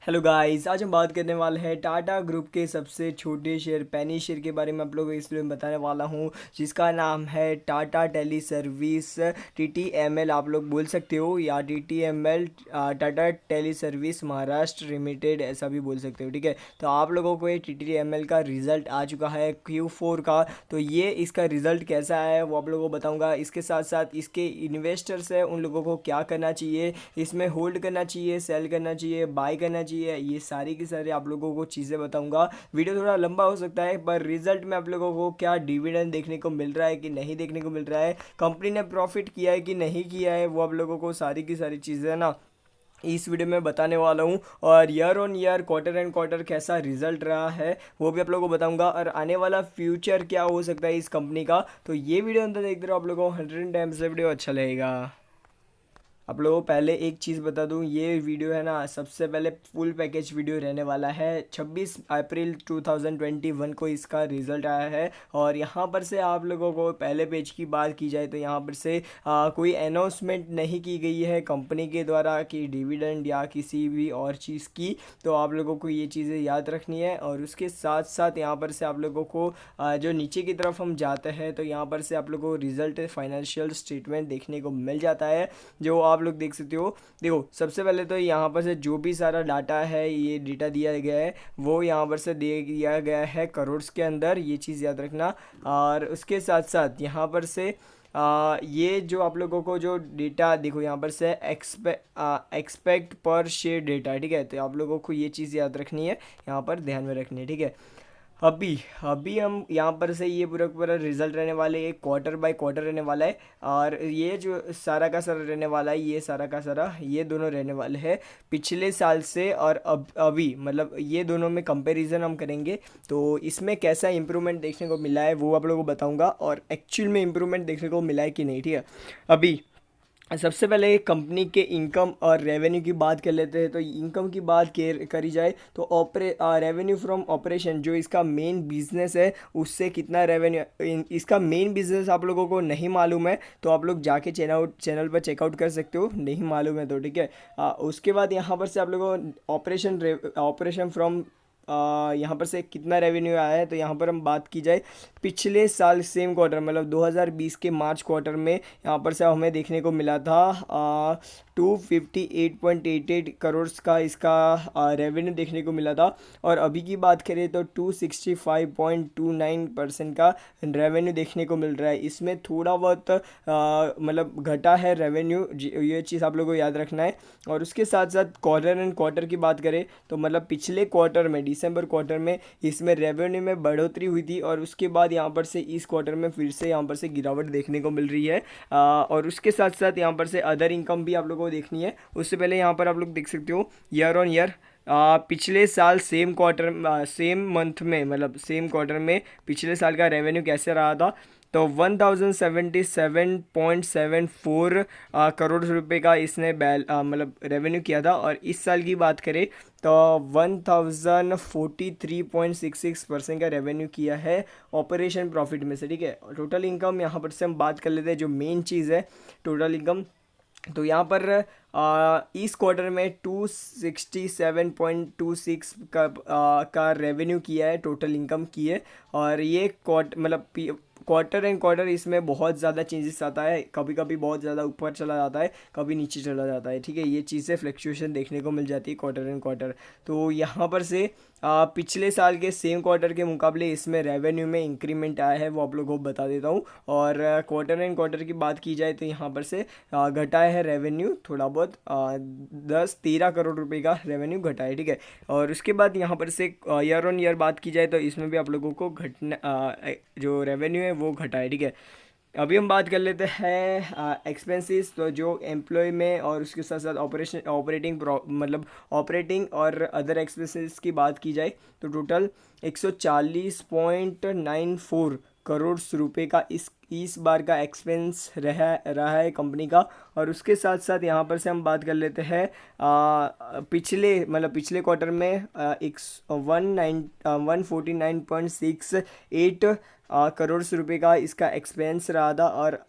Hello guys, आज हम बात करने वाले हैं टाटा ग्रुप के सबसे छोटे शेयर पेनी शेयर के बारे में। आप लोगों को इस वीडियो में बताने वाला हूं, जिसका नाम है टाटा टेली सर्विस, TTML आप लोग बोल सकते हो, या TTML Tata tele service Maharashtra limited ऐसा भी बोल सकते हो। ठीक है, तो आप लोगों को ये TTML का रिजल्ट आ चुका है Q4 का। तो ये इसका रिजल्ट कैसा है वो आप लोगों को बताऊंगा। इसके साथ साथ इसके इन्वेस्टर्स है उन लोगों को क्या करना चाहिए, इसमें होल्ड करना चाहिए, सेल करना चाहिए, बाय करना चाहिए, ये सारी की सारी आप लोगों को चीज़ें बताऊंगा। वीडियो थोड़ा लंबा हो सकता है, पर रिजल्ट में आप लोगों को क्या डिविडेंड देखने को मिल रहा है कि नहीं देखने को मिल रहा है, कंपनी ने प्रॉफिट किया है कि नहीं किया है, वो आप लोगों को सारी की सारी चीज़ें ना इस वीडियो में बताने वाला हूँ। और year on year, quarter and quarter कैसा रिजल्ट रहा है वो भी आप लोगों को बताऊंगा, और आने वाला फ्यूचर क्या हो सकता है इस कंपनी का। तो ये वीडियो अंदर देखते रहो, आप लोगों को 100 टाइम्स से वीडियो अच्छा लगेगा। आप लोगों को पहले एक चीज़ बता दूं, ये वीडियो है ना सबसे पहले फुल पैकेज वीडियो रहने वाला है। 26 अप्रैल 2021 को इसका रिजल्ट आया है। और यहाँ पर से आप लोगों को पहले पेज की बात की जाए तो यहाँ पर से कोई अनाउंसमेंट नहीं की गई है कंपनी के द्वारा कि डिविडेंड या किसी भी और चीज़ की। तो आप लोगों को ये चीज़ें याद रखनी है। और उसके साथ साथ यहाँ पर से आप लोगों को जो नीचे की तरफ हम जाते हैं तो यहाँ पर से आप लोगों को रिजल्ट फाइनेंशियल स्टेटमेंट देखने को मिल जाता है, जो आप लोग देख सकते हो। देखो, सबसे पहले तो यहाँ पर से जो भी सारा डाटा है, ये डेटा दिया गया है वो यहाँ पर से दे दिया गया है करोड़्स के अंदर, ये चीज़ याद रखना। और उसके साथ साथ यहाँ पर से ये जो आप लोगों को जो डेटा देखो, यहाँ पर से एक्सपेक्ट पर शेयर डेटा, ठीक है। तो आप लोगों को ये चीज़ याद रखनी है, यहाँ पर ध्यान में रखनी है, ठीक है। अभी अभी हम यहाँ पर से ये पूरा पूरा रिजल्ट रहने वाले, एक क्वार्टर बाय क्वार्टर रहने वाला है। और ये जो सारा का सारा रहने वाला है, ये सारा का सारा ये दोनों रहने वाले हैं पिछले साल से। और अब अभी मतलब ये दोनों में कंपैरिजन हम करेंगे तो इसमें कैसा इंप्रूवमेंट देखने को मिला है वो आप लोगों को बताऊंगा, और एक्चुअल में इंप्रूवमेंट देखने को मिला है कि नहीं, ठीक है। अभी सबसे पहले कंपनी के इनकम और रेवेन्यू की बात कर लेते हैं। तो इनकम की बात करी जाए तो रेवेन्यू फ्रॉम ऑपरेशन, जो इसका मेन बिजनेस है, उससे कितना रेवेन्यू, इसका मेन बिजनेस आप लोगों को नहीं मालूम है तो आप लोग जाके चैनल पर चेकआउट कर सकते हो, नहीं मालूम है तो, ठीक है। उसके बाद यहाँ पर से आप लोगों को ऑपरेशन फ्रॉम यहाँ पर से कितना रेवेन्यू आया है, तो यहाँ पर हम बात की जाए पिछले साल सेम क्वार्टर मतलब 2020 के मार्च क्वार्टर में, यहाँ पर से हमें देखने को मिला था 258.88 करोड़ का इसका रेवेन्यू देखने को मिला था। और अभी की बात करें तो 265.29% का रेवेन्यू देखने को मिल रहा है। इसमें थोड़ा बहुत मतलब घटा है रेवेन्यू, ये चीज़ आप लोगों को याद रखना है। और उसके साथ साथ क्वार्टर एंड क्वार्टर की बात करें तो मतलब पिछले क्वार्टर में, दिसंबर क्वार्टर में, इसमें रेवेन्यू में बढ़ोतरी हुई थी, और उसके बाद यहाँ पर से इस क्वार्टर में फिर से यहाँ पर से गिरावट देखने को मिल रही है। और उसके साथ साथ यहाँ पर से अदर इनकम भी आप लोगों को देखनी है। उससे पहले यहाँ पर आप लोग देख सकते हो ईयर ऑन ईयर, पिछले साल सेम क्वार्टर सेम मंथ में मतलब सेम क्वार्टर में पिछले साल का रेवेन्यू कैसे रहा था, तो 1077.74 करोड़ रुपए का इसने मतलब रेवेन्यू किया था। और इस साल की बात करें तो 1043.66% का रेवेन्यू किया है ऑपरेशन प्रॉफिट में से, ठीक है। टोटल इनकम यहाँ पर से हम बात कर लेते हैं, जो मेन चीज़ है टोटल इनकम। तो यहाँ पर इस क्वार्टर में 267.26 का रेवेन्यू किया है, टोटल इनकम की है। और ये क्वार्टर एंड क्वार्टर इसमें बहुत ज़्यादा चेंजेस आता है, कभी कभी बहुत ज़्यादा ऊपर चला जाता है, कभी नीचे चला जाता है, ठीक है। ये चीज़ें फ्लक्चुएशन देखने को मिल जाती है क्वार्टर एंड क्वार्टर। तो यहाँ पर से पिछले साल के सेम क्वार्टर के मुकाबले इसमें रेवेन्यू में इंक्रीमेंट आया है, वो आप लोगों को बता देता हूँ। और क्वार्टर एंड क्वार्टर की बात की जाए तो यहाँ पर से घटाया है रेवेन्यू थोड़ा बहुत, 10-13 करोड़ रुपए का रेवेन्यू घटा है, ठीक है। और उसके बाद यहाँ पर से ईयर ऑन ईयर बात की जाए तो इसमें भी आप लोगों को जो रेवेन्यू है वो घटा है, ठीक है। अभी हम बात कर लेते हैं एक्सपेंसेस, तो जो एम्प्लॉय में और उसके साथ साथ ऑपरेटिंग और अदर एक्सपेंसेस की बात की जाए तो टोटल 140.94 करोड़ रुपए का इस बार का एक्सपेंस रहा है कंपनी का। और उसके साथ साथ यहाँ पर से हम बात कर लेते हैं पिछले क्वार्टर में एक 149.68 करोड़ रुपए का इसका एक्सपेंस रहा था। और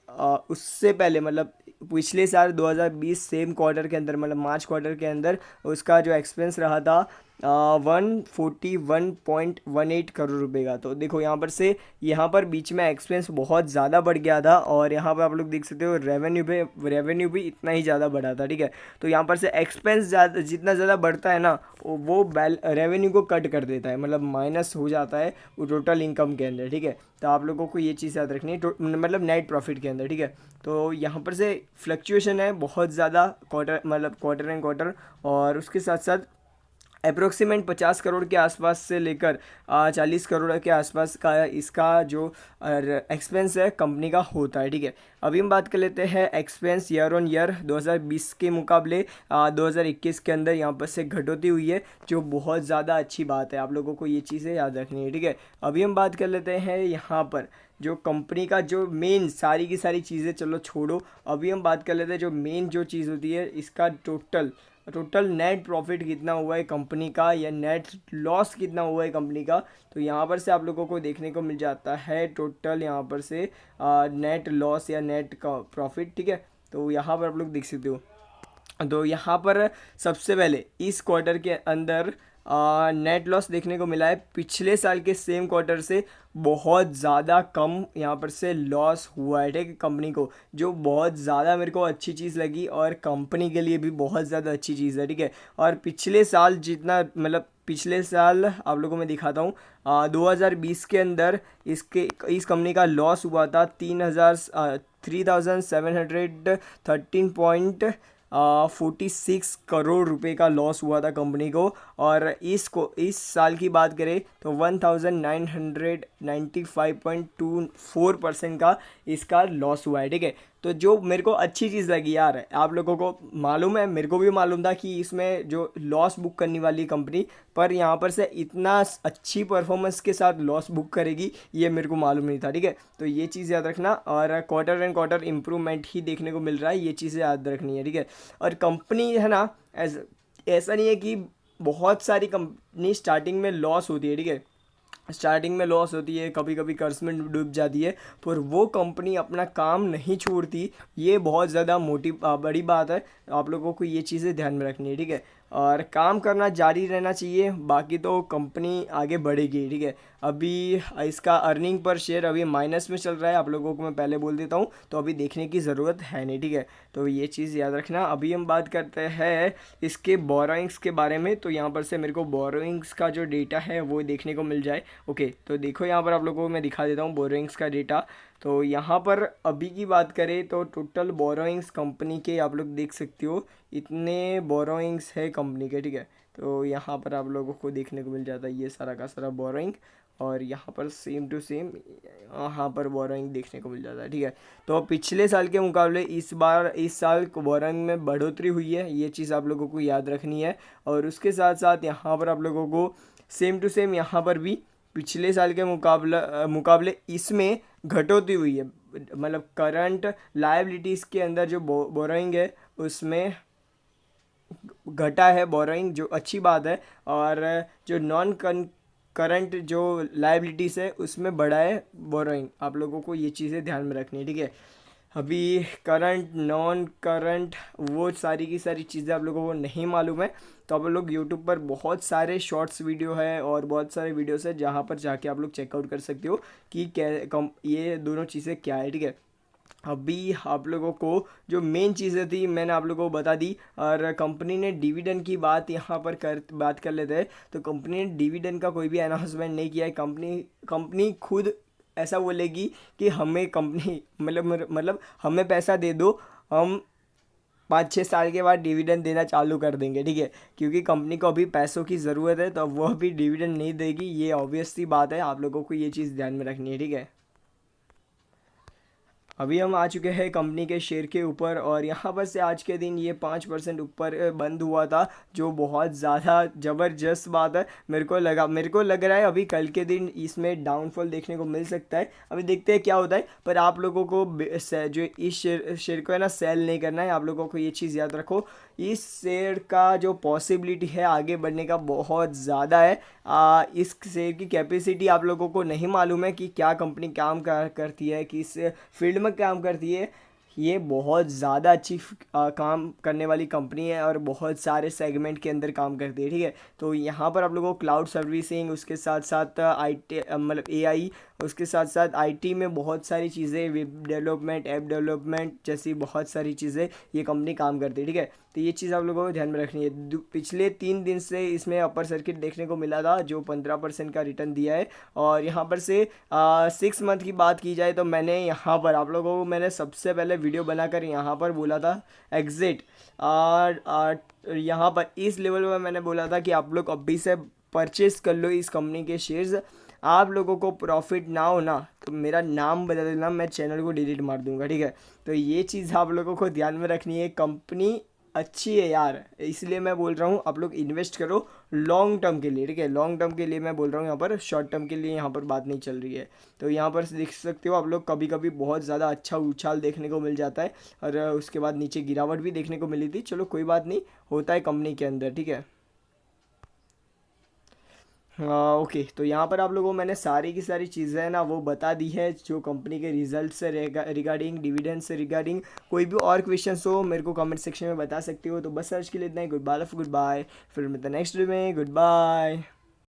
उससे पहले मतलब पिछले साल 2020 सेम क्वार्टर के अंदर मतलब मार्च क्वार्टर के अंदर उसका जो एक्सपेंस रहा था 141.18 करोड़ रुपए का। तो देखो यहाँ पर से यहाँ पर बीच में एक्सपेंस बहुत ज़्यादा बढ़ गया था और यहाँ पर आप लोग देख सकते हो रेवेन्यू भी इतना ही ज़्यादा बढ़ा था, ठीक है। तो यहाँ पर से एक्सपेंस ज़्यादा जितना ज़्यादा बढ़ता है ना वो रेवेन्यू को कट कर देता है, मतलब माइनस हो जाता है वो टोटल इनकम के अंदर, ठीक है। तो आप लोगों को ये चीज़ याद रखनी है मतलब नेट प्रॉफिट के अंदर, ठीक है। तो यहाँ पर से फ्लक्चुएशन है बहुत ज़्यादा क्वार्टर एंड क्वार्टर, और उसके साथ साथ अप्रोक्सीमेट 50 करोड़ के आसपास से लेकर 40 करोड़ के आसपास का इसका जो एक्सपेंस है कंपनी का होता है, ठीक है। अभी हम बात कर लेते हैं एक्सपेंस ईयर ऑन ईयर 2020 के मुकाबले 2021 के अंदर यहाँ पर से घटोती हुई है, जो बहुत ज़्यादा अच्छी बात है। आप लोगों को ये चीज़ें याद रखनी है, ठीक है। अभी हम बात कर लेते हैं यहाँ पर जो कंपनी का जो मेन सारी की सारी चीज़ें चलो छोड़ो, अभी हम बात कर लेते हैं जो मेन जो चीज़ होती है इसका टोटल नेट प्रॉफिट कितना हुआ है कंपनी का या नेट लॉस कितना हुआ है कंपनी का। तो यहाँ पर से आप लोगों को देखने को मिल जाता है टोटल यहाँ पर से नेट लॉस या नेट का प्रॉफिट, ठीक है। तो यहाँ पर आप लोग देख सकते हो। तो यहाँ पर सबसे पहले इस क्वार्टर के अंदर नेट लॉस देखने को मिला है पिछले साल के सेम क्वार्टर से बहुत ज़्यादा कम यहाँ पर से लॉस हुआ है, ठीक है, कंपनी को, जो बहुत ज़्यादा मेरे को अच्छी चीज़ लगी और कंपनी के लिए भी बहुत ज़्यादा अच्छी चीज़ है, ठीक है। और पिछले साल जितना मतलब पिछले साल आप लोगों में दिखाता हूँ 2020 के अंदर इस कंपनी का लॉस हुआ था 3713.46 करोड़ रुपए का लॉस हुआ था कंपनी को। और इस साल की बात करें तो 1995.24% का इसका लॉस हुआ है, ठीक है। तो जो मेरे को अच्छी चीज़ लगी यार, आप लोगों को मालूम है, मेरे को भी मालूम था कि इसमें जो लॉस बुक करने वाली कंपनी पर यहाँ पर से इतना अच्छी परफॉर्मेंस के साथ लॉस बुक करेगी ये मेरे को मालूम नहीं था, ठीक है। तो ये चीज़ याद रखना, और क्वार्टर एंड क्वार्टर इंप्रूवमेंट ही देखने को मिल रहा है, ये चीज़ें याद रखनी है, ठीक है। और कंपनी है ना, ऐसा नहीं है कि बहुत सारी कंपनी स्टार्टिंग में लॉस होती है, ठीक है, स्टार्टिंग में लॉस होती है, कभी कभी कर्ज में डूब जाती है, पर वो कंपनी अपना काम नहीं छोड़ती, ये बहुत ज़्यादा बड़ी बात है। आप लोगों को ये चीज़ें ध्यान में रखनी है, ठीक है। और काम करना जारी रहना चाहिए, बाकी तो कंपनी आगे बढ़ेगी, ठीक है। अभी इसका अर्निंग पर शेयर अभी माइनस में चल रहा है, आप लोगों को मैं पहले बोल देता हूँ, तो अभी देखने की ज़रूरत है नहीं, ठीक है। तो ये चीज़ याद रखना। अभी हम बात करते हैं इसके बोरोइंग्स के बारे में। तो यहाँ पर से मेरे को बोरोइंग्स का जो डेटा है वो देखने को मिल जाए। ओके, तो देखो यहाँ पर आप लोगों को मैं दिखा देता हूँ बोरोइंग्स का डेटा। तो यहाँ पर अभी की बात करें तो टोटल बोरोइंग्स कंपनी के आप लोग देख सकते हो, इतने बोरोइंग्स है कंपनी के, ठीक है। तो यहाँ पर आप लोगों को देखने को मिल जाता है ये सारा का सारा बोरोइंग, और यहाँ पर सेम टू सेम यहाँ पर बोरोइंग देखने को मिल जाता है, ठीक है। तो पिछले साल के मुकाबले इस साल बोरोइंग में बढ़ोतरी हुई है, ये चीज़ आप लोगों को याद रखनी है। और उसके साथ साथ यहाँ पर आप लोगों को सेम टू सेम यहाँ पर भी पिछले साल के मुकाबले इसमें घटोती हुई है, मतलब करंट लायबिलिटीज़ के अंदर जो बोरोइंग है उसमें घटा है बोरोइंग, जो अच्छी बात है। और जो नॉन करंट जो लायबिलिटीज़ है उसमें बढ़ा है बोरोइंग, आप लोगों को ये चीज़ें ध्यान में रखनी है, ठीक है। अभी करंट नॉन करंट वो सारी की सारी चीज़ें आप लोगों को नहीं मालूम है, तो आप लोग यूट्यूब पर बहुत सारे शॉर्ट्स वीडियो है और बहुत सारे वीडियोस है जहाँ पर जाके आप लोग चेकआउट कर सकते हो कि क्या ये दोनों चीज़ें क्या है, ठीक है। अभी आप लोगों को जो मेन चीज़ें थी मैंने आप लोगों को बता दी। और कंपनी ने डिविडेंड की बात यहाँ पर बात कर लेते हैं। तो कंपनी ने डिविडेंड का कोई भी अनाउंसमेंट नहीं किया है। कंपनी खुद ऐसा बोलेगी कि हमें कंपनी मतलब हमें पैसा दे दो, हम 5-6 साल के बाद डिविडेंड देना चालू कर देंगे, ठीक है। क्योंकि कंपनी को अभी पैसों की ज़रूरत है, तो वह भी डिविडेंड नहीं देगी, ये ऑब्वियस सी बात है, आप लोगों को ये चीज़ ध्यान में रखनी है, ठीक है। अभी हम आ चुके हैं कंपनी के शेयर के ऊपर, और यहाँ पर से आज के दिन ये 5% ऊपर बंद हुआ था, जो बहुत ज़्यादा ज़बरदस्त बात है। मेरे को लग रहा है अभी कल के दिन इसमें डाउनफॉल देखने को मिल सकता है, अभी देखते हैं क्या होता है। पर आप लोगों को जो इस शेयर को है ना सेल नहीं करना है, आप लोगों को ये चीज़ याद रखो, इस शेयर का जो पॉसिबिलिटी है आगे बढ़ने का बहुत ज़्यादा है। इस शेयर की कैपेसिटी आप लोगों को नहीं मालूम है कि क्या कंपनी काम करती है, किस फील्ड में काम करती है, ये बहुत ज़्यादा अच्छी काम करने वाली कंपनी है और बहुत सारे सेगमेंट के अंदर काम करती है, ठीक है। तो यहाँ पर आप लोगों को क्लाउड सर्विसिंग, उसके साथ साथ IT मतलब AI, उसके साथ साथ IT में बहुत सारी चीज़ें, वेब डेवलपमेंट, ऐप डेवलपमेंट जैसी बहुत सारी चीज़ें ये कंपनी काम करती है, ठीक है। तो ये चीज़ आप लोगों को ध्यान में रखनी है। पिछले 3 दिन से इसमें अपर सर्किट देखने को मिला था जो 15% का रिटर्न दिया है। और यहाँ पर से 6 मंथ की बात की जाए तो मैंने यहाँ पर आप लोगों को मैंने सबसे पहले वीडियो बनाकर यहाँ पर बोला था एग्जिट। और यहाँ पर इस लेवल पर मैंने बोला था कि आप लोग अभी से परचेस कर लो इस कंपनी के शेयर्स। आप लोगों को प्रॉफिट ना हो ना तो मेरा नाम बदल देना, मैं चैनल को डिलीट मार दूंगा, ठीक है। तो ये चीज़ आप लोगों को ध्यान में रखनी है। कंपनी अच्छी है यार, इसलिए मैं बोल रहा हूँ आप लोग इन्वेस्ट करो लॉन्ग टर्म के लिए, ठीक है। लॉन्ग टर्म के लिए मैं बोल रहा हूँ, यहाँ पर शॉर्ट टर्म के लिए यहाँ पर बात नहीं चल रही है। तो यहाँ पर देख सकते हो आप लोग, कभी कभी बहुत ज़्यादा अच्छा उछाल देखने को मिल जाता है और उसके बाद नीचे गिरावट भी देखने को मिली थी। चलो कोई बात नहीं, होता है कंपनी के अंदर, ठीक है। हाँ ओके, तो यहाँ पर आप लोगों को मैंने सारी की सारी चीज़ें है ना वो बता दी है, जो कंपनी के रिजल्ट से रिगार्डिंग, डिविडेंड से रिगार्डिंग। कोई भी और क्वेश्चंस हो मेरे को कमेंट सेक्शन में बता सकते हो। तो बस आज के लिए इतना ही। गुड बाय, गुड बाय, फिर मिलते हैं नेक्स्ट वीडियो में। Good bye.